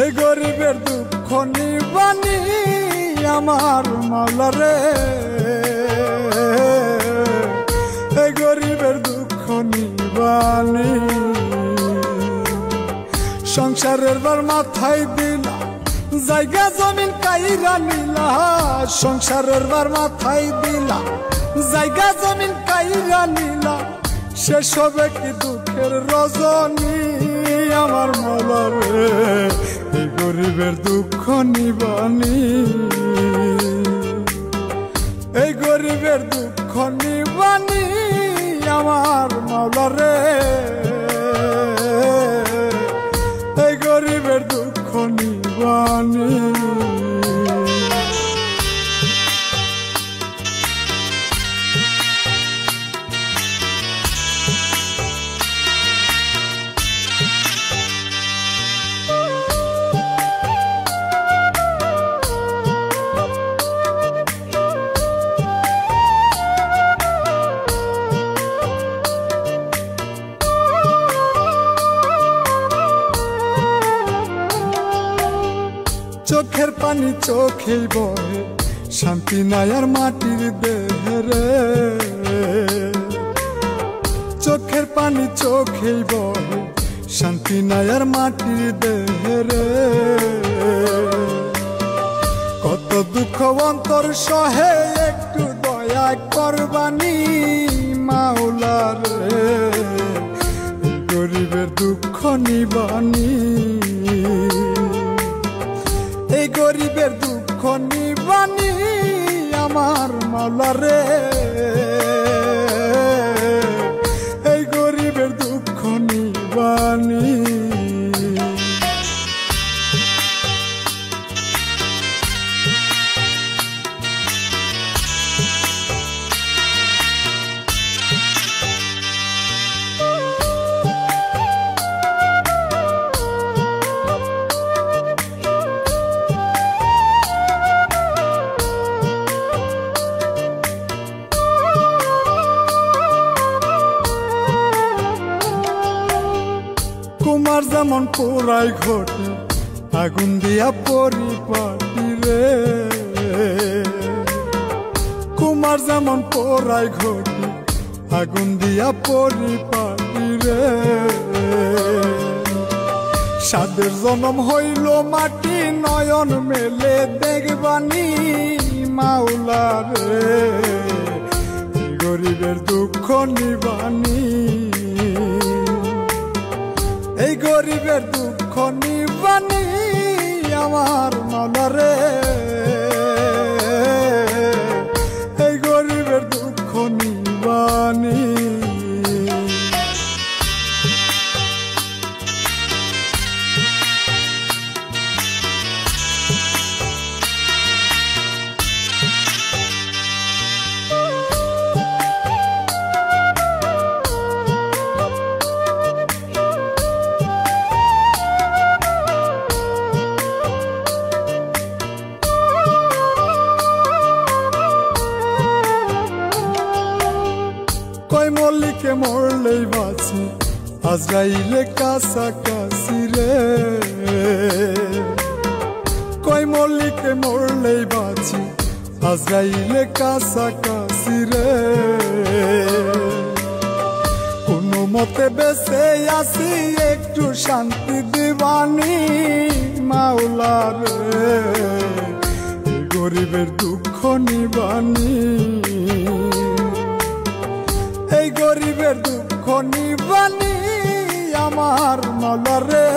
এই গরিবের দুঃখ নিবানি আমার মাওলা রে, এই গরিবের দুঃখ নিবানি। সংসারের বার মাথায় দিলা জায়গা জমিন কাইরা নিলা, সংসারের বার মাথায় দিলা জায়গা জমিন কাইরা নিলা, শেষ হবে কি দুঃখের রজনী আমার মাওলা রে, এই গরিবের দুঃখ নিবানি, এই গরিবের দুঃখ নিবানি আমার মাওলা রে, এই গরিবের দুঃখ নিবানি। চোখের পানি চোখেই বহে, শান্তি নাই আর মাটির দেহে রে, চোখের পানি চোখেই বহে, শান্তি নাই আর মাটির দেহে রে, কত দুঃখ অন্তর সহে একটু দয়া করবানি মাওলা রে, গরিবের দুঃখ নিবানি, এই গরিবের দুঃখ নিবানি আমার মাওলা রে, এই গরিবের দুঃখ নিবানি। কুমার যেমন পোড়াই ঘটে আগুন দিয়া পরিপাটি রে, কুমার যেমন পোড়াই ঘটে আগুন দিয়া পরিপাটি রে, সাদের জনম হইল মাটি নয়ন মেলে দেখবানি মাওলা রে, গরিবের দুঃখ নিবানি, এই গরিবের দুঃখ নিবানি আমার মাওলা রে, এই গরিবের দুঃখ নিবানি। কই মল্লিকে মরলেই বাঁচি আজরাইলে কাছাকাছি রে, কই মল্লিকে মরলেই বাঁচি আজরাইলে কাছাকাছি রে, কোনো মতে বেঁচে আসি একটু শান্তি দিবানি মাওলা রে, গরিবের দুঃখ নিবানি, এই গরিবের দুঃখ নিবানি আমার মাওলা রে।